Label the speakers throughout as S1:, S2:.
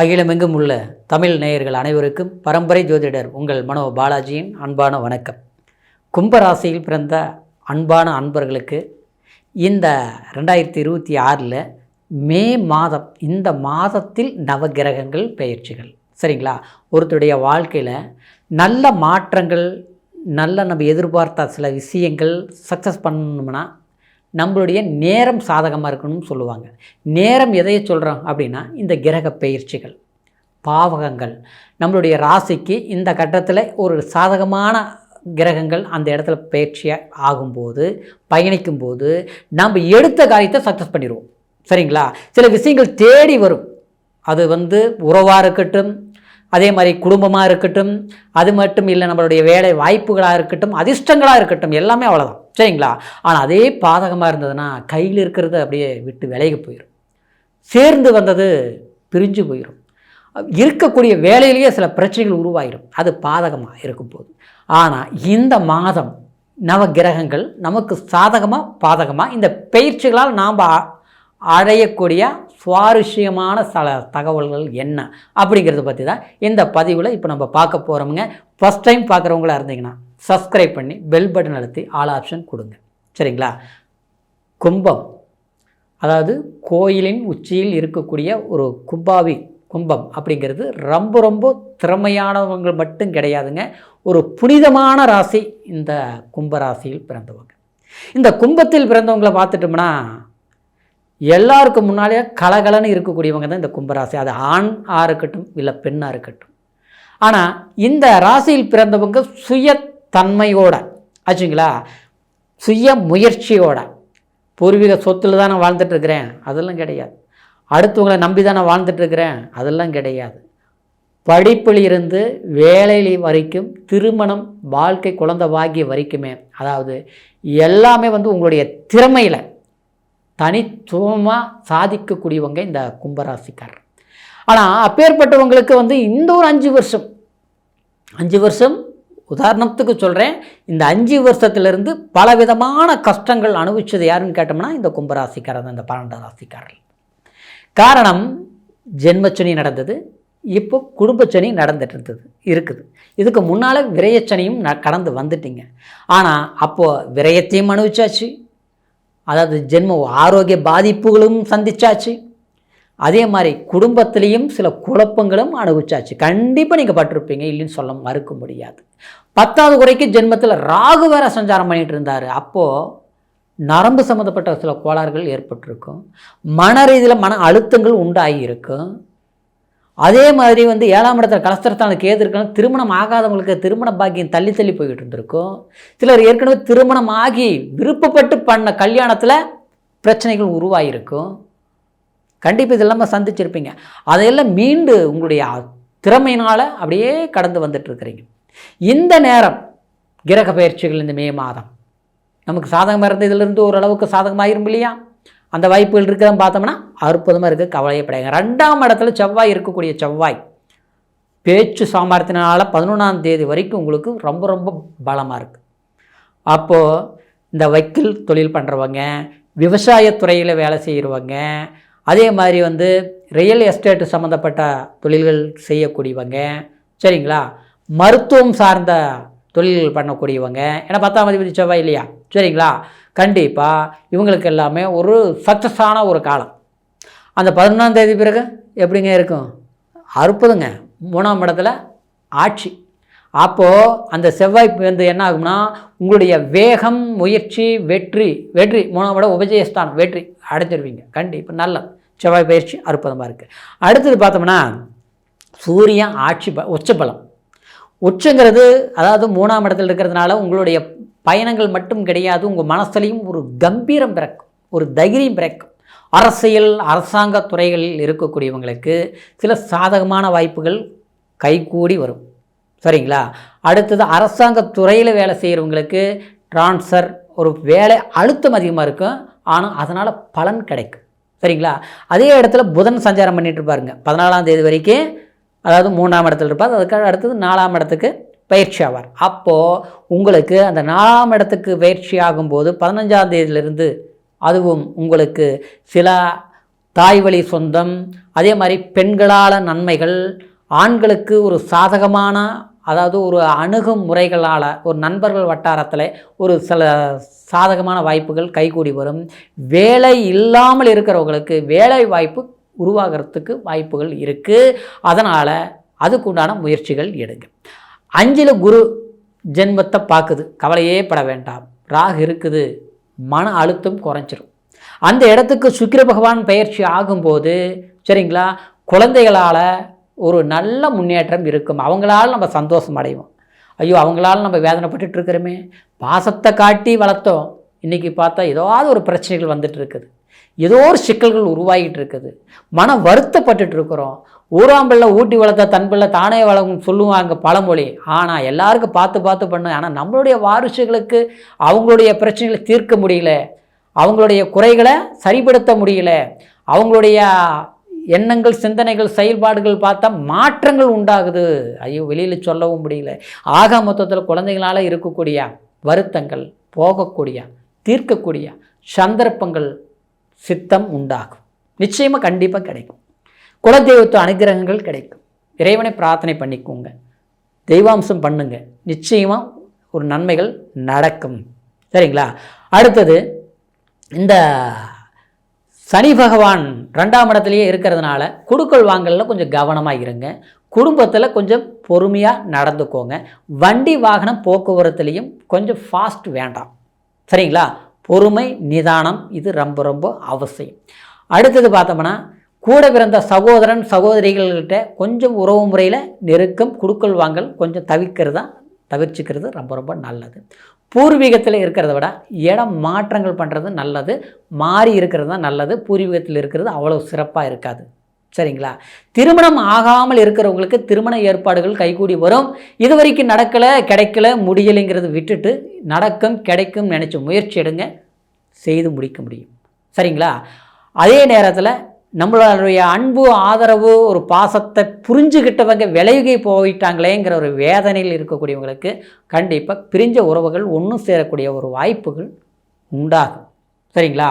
S1: அகிலமெங்கும் உள்ள தமிழ் நேயர்கள் அனைவருக்கும் பரம்பரை ஜோதிடர் உங்கள் மனோ பாலாஜியின் அன்பான வணக்கம். கும்பராசியில் பிறந்த அன்பான அன்பர்களுக்கு இந்த 2026 மே மாதம், இந்த மாதத்தில் நவகிரகங்கள் பெயர்ச்சிகள் சரிங்களா, ஒருத்தருடைய வாழ்க்கையில் நல்ல மாற்றங்கள், நம்ம எதிர்பார்த்த சில விஷயங்கள் சக்ஸஸ் பண்ணணும்னா நம்மளுடைய நேரம் சாதகமாக இருக்கணும்னு சொல்லுவாங்க. நேரம் எதையை சொல்கிறோம் அப்படின்னா, இந்த கிரக பயிற்சிகள், பாவகங்கள் நம்மளுடைய ராசிக்கு இந்த கட்டத்தில் ஒரு சாதகமான கிரகங்கள் அந்த இடத்துல பயிற்சியாக ஆகும்போது, பயணிக்கும்போது நம்ம எடுத்த காரியத்தை சக்ஸஸ் பண்ணிடுவோம் சரிங்களா. சில விஷயங்கள் தேடி வரும். அது உறவாக இருக்கட்டும், அதே மாதிரி குடும்பமாக இருக்கட்டும், அது மட்டும் இல்லை நம்மளுடைய வேலை வாய்ப்புகளாக இருக்கட்டும், அதிர்ஷ்டங்களாக இருக்கட்டும், எல்லாமே அவ்வளோதான் சரிங்களா. ஆனால் அதே பாதகமாக இருந்ததுன்னா கையில் இருக்கிறது அப்படியே விட்டு விலகி போயிடும், சேர்ந்து வந்தது பிரிஞ்சு போயிடும், இருக்கக்கூடிய வேலையிலேயே சில பிரச்சனைகள் உருவாயிடும். அது பாதகமாக இருக்கும்போது. ஆனால் இந்த மாதம் நவகிரகங்கள் நமக்கு சாதகமாக பாதகமாக இந்த பயிற்சிகளால் நாம் அடையக்கூடிய சுவாரஸ்யமான சில தகவல்கள் என்ன அப்படிங்கிறத பற்றி தான் இந்த பதிவில் இப்போ நம்ம பார்க்க போகிறோமுங்க. ஃபஸ்ட் டைம் பார்க்குறவங்களா இருந்தீங்கன்னா சப்ஸ்கிரைப் பண்ணி பெல் பட்டன் அழுத்தி ஆல் ஆப்ஷன் கொடுங்க சரிங்களா. கும்பம், அதாவது கோயிலின் உச்சியில் இருக்கக்கூடிய ஒரு கும்பம் அப்படிங்கிறது ரொம்ப ரொம்ப திறமையானவங்க மட்டும் கிடையாதுங்க, ஒரு புனிதமான ராசி இந்த கும்பராசியில் பிறந்தவங்க. இந்த கும்பத்தில் பிறந்தவங்களை பார்த்துட்டோம்னா எல்லாருக்கும் முன்னாலே கலகலன்னு இருக்கக்கூடியவங்க தான் இந்த கும்பராசி. அது ஆணாக இருக்கட்டும் இல்லை பெண்ணாக இருக்கட்டும். ஆனால் இந்த ராசியில் பிறந்தவங்க சுயத்தன்மையோட ஆச்சுங்களா, சுய முயற்சியோட, பூர்வீக சொத்தில் தான் நான் வாழ்ந்துட்டுருக்கிறேன் அதெல்லாம் கிடையாது, அடுத்தவங்களை நம்பி தான் நான் வாழ்ந்துட்டுருக்கிறேன் அதெல்லாம் கிடையாது. படிப்பில் இருந்து வேலையில் வரைக்கும், திருமணம், வாழ்க்கை, குழந்தை பாக்கிய வரைக்குமே, அதாவது எல்லாமே உங்களுடைய திறமையில் தனித்துவமாக சாதிக்கக்கூடியவங்க இந்த கும்பராசிக்காரர். ஆனால் அப்பேற்பட்டவங்களுக்கு இந்த ஒரு 5 வருஷம் உதாரணத்துக்கு சொல்கிறேன், இந்த 5 வருஷத்துலேருந்து பலவிதமான கஷ்டங்கள் அனுபவிச்சது யாருன்னு கேட்டோம்னா இந்த கும்பராசிக்காரர் தான், இந்த 12 ராசிக்காரர்கள். காரணம், ஜென்மச்சனி நடந்தது, இப்போ குடும்பச்சனி நடந்துட்டு இருக்குது. இதுக்கு முன்னால் விரயச்சனியும் கடந்து வந்துட்டீங்க. ஆனால் அப்போது விரயத்தையும் அனுபவிச்சாச்சு, அதாவது ஜென்ம ஆரோக்கிய பாதிப்புகளும் சந்திச்சாச்சு, அதே மாதிரி குடும்பத்திலையும் சில குழப்பங்களும் அனுபவிச்சாச்சு. கண்டிப்பாக நீங்கள் பட்டிருப்பீங்க, இல்லைன்னு சொல்ல மறுக்க முடியாது. 10வது குறைக்கு ஜென்மத்தில் ராகு வேற சஞ்சாரம் பண்ணிகிட்டு இருந்தார். அப்போது நரம்பு சம்மந்தப்பட்ட சில கோளாறுகள் ஏற்பட்டிருக்கும், மன ரீதியில் மன அழுத்தங்கள் உண்டாகி இருக்கும். அதே மாதிரி 7ஆம் இடத்துல கலஸ்திரத்தான கேது இருக்கணும், திருமணம் ஆகாதவங்களுக்கு திருமண பாக்கியம் தள்ளி போய்கிட்டு இருந்திருக்கும். சிலர் ஏற்கனவே திருமணம் ஆகி விருப்பப்பட்டு பண்ண கல்யாணத்தில் பிரச்சனைகள் உருவாகிருக்கும். கண்டிப்பாக இதெல்லாம் சந்திச்சிருப்பீங்க. அதையெல்லாம் மீண்டு உங்களுடைய திறமையினால் அப்படியே கடந்து வந்துட்டுருக்கிறீங்க. இந்த நேரம் கிரக பயிற்சிகள் இந்த மே மாதம் நமக்கு சாதகமாக இருந்த இதிலிருந்து ஓரளவுக்கு சாதகமாகிரும் இல்லையா. அந்த வாய்ப்புகள் இருக்கிறத பார்த்தோம்னா அற்புதமாக இருக்குது, கவலையப்படாங்க. 2ஆம் இடத்துல செவ்வாய் இருக்கக்கூடிய செவ்வாய் பேச்சு சாமர்த்தினால 11ஆம் தேதி வரைக்கும் உங்களுக்கு ரொம்ப ரொம்ப பலமாக இருக்குது. அப்போது இந்த வக்கீல் தொழில் பண்ணுறவங்க, விவசாயத்துறையில் வேலை செய்கிறவங்க, அதே மாதிரி ரியல் எஸ்டேட்டு சம்மந்தப்பட்ட தொழில்கள் செய்யக்கூடியவங்க சரிங்களா, மருத்துவம் சார்ந்த தொழில்கள் பண்ணக்கூடியவங்க, ஏன்னா 10ஆம் அதிபதி செவ்வாய் இல்லையா சரிங்களா. கண்டிப்பாக இவங்களுக்கு எல்லாமே ஒரு சக்ஸஸான ஒரு காலம். அந்த 11ஆம் தேதி பிறகு எப்படிங்க இருக்கும், அற்புதங்க. 3ஆம் இடத்துல ஆட்சி. அப்போது அந்த செவ்வாய் என்ன ஆகும்னா, உங்களுடைய வேகம், முயற்சி, வெற்றி 3ஆம் இடம் உபஜயஸ்தானம், வெற்றி அடைஞ்சிருவீங்க கண்டிப்பாக. நல்ல செவ்வாய் பயிற்சி அற்புதமாக இருக்குது. அடுத்தது பார்த்தோம்னா சூரியன் ஆட்சி உச்சபலம். உச்சங்கிறது அதாவது 3ஆம் இடத்துல இருக்கிறதுனால உங்களுடைய பயணங்கள் மட்டும் கிடையாது, உங்கள் மனசுலையும் ஒரு கம்பீரம் பிறக்கும், ஒரு தைரியம் பிறக்கும். அரசியல், அரசாங்க துறைகளில் இருக்கக்கூடியவங்களுக்கு சில சாதகமான வாய்ப்புகள் கைகூடி வரும் சரிங்களா. அடுத்தது அரசாங்க துறையில் வேலை செய்கிறவங்களுக்கு ட்ரான்ஸ்ஃபர், ஒரு வேலை அழுத்தம் அதிகமாக இருக்கும், ஆனால் அதனால் பலன் கிடைக்கும் சரிங்களா. அதே இடத்துல புதன் சஞ்சாரம் பண்ணிட்டு இருப்பாருங்க 14ஆம் தேதி வரைக்கும், அதாவது 3ஆம் இடத்துல இருப்பார். அதுக்காக அடுத்தது 4ஆம் இடத்துக்கு பயிற்சி ஆவார். அப்போது உங்களுக்கு அந்த 4ஆம் இடத்துக்கு பயிற்சி ஆகும்போது 15ஆம் தேதியிலிருந்து அதுவும் உங்களுக்கு சில தாய் வழி சொந்தம், அதே மாதிரி பெண்களால் நன்மைகள், ஆண்களுக்கு ஒரு சாதகமான அதாவது ஒரு அணுகுமுறைகளால் ஒரு நண்பர்கள் வட்டாரத்தில் ஒரு சில சாதகமான வாய்ப்புகள் கைகூடி வரும். வேலை இல்லாமல் இருக்கிறவங்களுக்கு வேலை வாய்ப்பு உருவாகிறதுக்கு வாய்ப்புகள் இருக்குது. அதனால் அதுக்குண்டான முயற்சிகள் எடுங்க. 5ல் குரு ஜென்மத்தை பார்க்குது, கவலையே பட வேண்டாம். ராகு இருக்குது, மன அழுத்தம் குறைஞ்சிரும். அந்த இடத்துக்கு சுக்கிர பகவான் பயிற்சி ஆகும்போது சரிங்களா, குழந்தைகளால் ஒரு நல்ல முன்னேற்றம் இருக்கும். அவங்களால நம்ம சந்தோஷம் அடைவோம். ஐயோ அவங்களால நம்ம வேதனைப்பட்டு இருக்கிறோமே, பாசத்தை காட்டி வளர்த்தோம், இன்றைக்கி பார்த்தா ஏதாவது ஒரு பிரச்சனைகள் வந்துட்டு இருக்குது, ஏதோ ஒரு சிக்கல்கள் உருவாகிட்டு இருக்குது, மன வருத்தப்பட்டு இருக்கிறோம். ஊராம்பிள்ளை ஊட்டி வளர்த்த தன்பிள்ளை தானே வளரும் சொல்லுவாங்க பழமொழி. ஆனால் எல்லாருக்கும் பார்த்து பார்த்து பண்ண, ஆனால் நம்மளுடைய வாரிசுகளுக்கு அவங்களுடைய பிரச்சனைகளை தீர்க்க முடியல, அவங்களுடைய குறைகளை சரிப்படுத்த முடியல, அவங்களுடைய எண்ணங்கள் சிந்தனைகள் செயல்பாடுகள் பார்த்தா மாற்றங்கள் உண்டாகுது. ஐயோ வெளியில் சொல்லவும் முடியல. ஆக மொத்தத்தில் குழந்தைகளால் இருக்கக்கூடிய வருத்தங்கள் போகக்கூடிய தீர்க்கக்கூடிய சந்தர்ப்பங்கள் சித்தம் உண்டாகும். நிச்சயமாக கண்டிப்பாக கிடைக்கும். குலதெய்வத்து அனுகிரகங்கள் கிடைக்கும். இறைவனை பிரார்த்தனை பண்ணிக்கோங்க, தெய்வாம்சம் பண்ணுங்க, நிச்சயமாக ஒரு நன்மைகள் நடக்கும். சரிங்களா? அடுத்தது இந்த சனி பகவான் 2ஆம் இடத்துலையே இருக்கிறதுனால கொடுக்கல் வாங்கலில் கொஞ்சம் கவனமாக இருங்க. குடும்பத்தில் கொஞ்சம் பொறுமையாக நடந்துக்கோங்க. வண்டி வாகனம் போக்குவரத்துலேயும் கொஞ்சம் ஃபாஸ்ட் வேண்டாம். சரிங்களா? பொறுமை நிதானம் இது ரொம்ப ரொம்ப அவசியம். அடுத்தது பார்த்தோம்னா கூட பிறந்த சகோதரன் சகோதரிகள்கிட்ட கொஞ்சம் உறவு முறையில் நெருக்கம் கொடுக்கல் வாங்கல் கொஞ்சம் தவிர்த்துக்கிறது ரொம்ப ரொம்ப நல்லது. பூர்வீகத்தில் இருக்கிறத விட இடம் மாற்றங்கள் பண்ணுறது நல்லது, மாறி இருக்கிறது தான் நல்லது. பூர்வீகத்தில் இருக்கிறது அவ்வளோ சிறப்பாக இருக்காது. சரிங்களா? திருமணம் ஆகாமல் இருக்கிறவங்களுக்கு திருமண ஏற்பாடுகள் கைகூடி வரும். இது வரைக்கும் நடக்கலை கிடைக்கல முடியலைங்கிறது விட்டுட்டு நடக்கும் கிடைக்கும் நினச்சி முயற்சி எடுங்க, செய்து முடிக்க முடியும். சரிங்களா? அதே நேரத்தில் நம்மளுடைய அன்பு ஆதரவு ஒரு பாசத்தை புரிஞ்சுக்கிட்டவங்க விலகி போயிட்டாங்களேங்கிற ஒரு வேதனையில் இருக்கக்கூடியவங்களுக்கு கண்டிப்பாக பிரிஞ்ச உறவுகள் ஒன்று சேரக்கூடிய ஒரு வாய்ப்புகள் உண்டாகும். சரிங்களா?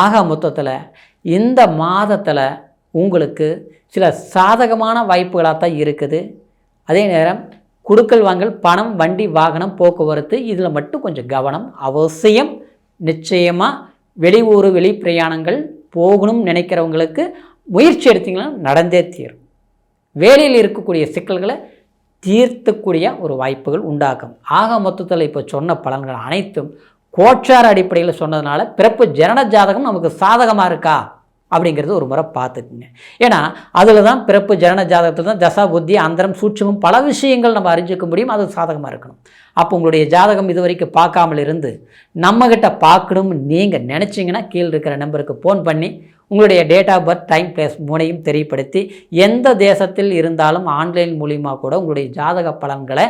S1: ஆக மொத்தத்தில் இந்த மாதத்தில் உங்களுக்கு சில சாதகமான வாய்ப்புகளாக தான் இருக்குது. அதே நேரம் கொடுக்கல் வாங்கல் பணம் வண்டி வாகனம் போக்குவரத்து இதில் மட்டும் கொஞ்சம் கவனம் அவசியம். நிச்சயமாக வெளியூர் வெளி பிரயாணங்கள் போகணும்னு நினைக்கிறவங்களுக்கு முயற்சி எடுத்திங்கன்னா நடந்தே தீரும். வேலையில் இருக்கக்கூடிய சிக்கல்களை தீர்த்தக்கூடிய ஒரு வாய்ப்புகள் உண்டாகும். ஆக மொத்தத்தில் இப்போ சொன்ன பலன்கள் அனைத்தும் கோச்சார அடிப்படையில் சொன்னதுனால பிறப்பு ஜனன ஜாதகம் நமக்கு சாதகமாக இருக்கா அப்படிங்கிறது ஒரு முறை பார்த்துக்குங்க. ஏன்னா அதில் தான் பிறப்பு ஜனன ஜாதகத்தில் தான் தசா புத்தி அந்தரம் சூட்சமும் பல விஷயங்கள் நம்ம அறிஞ்சிக்க முடியும். அது சாதகமாக இருக்கணும். அப்போ உங்களுடைய ஜாதகம் இது வரைக்கும் பார்க்காமல் இருந்து நம்மக்கிட்ட பார்க்கணும்னு நீங்கள் நினச்சிங்கன்னா கீழே இருக்கிற நம்பருக்கு ஃபோன் பண்ணி உங்களுடைய date of birth time place மூணையும் தெரியப்படுத்தி எந்த தேசத்தில் இருந்தாலும் ஆன்லைன் மூலிமா கூட உங்களுடைய ஜாதக பலன்களை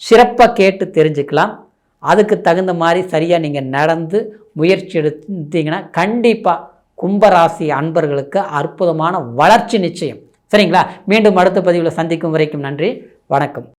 S1: சிறப்பாக கேட்டு தெரிஞ்சுக்கலாம். அதுக்கு தகுந்த மாதிரி சரியாக நீங்கள் நடந்து முயற்சி எடுத்தீங்கன்னா கண்டிப்பாக கும்பராசி அன்பர்களுக்கு அற்புதமான வளர்ச்சி நிச்சயம். சரிங்களா? மீண்டும் அடுத்த பதிவில் சந்திக்கும் வரைக்கும் நன்றி, வணக்கம்.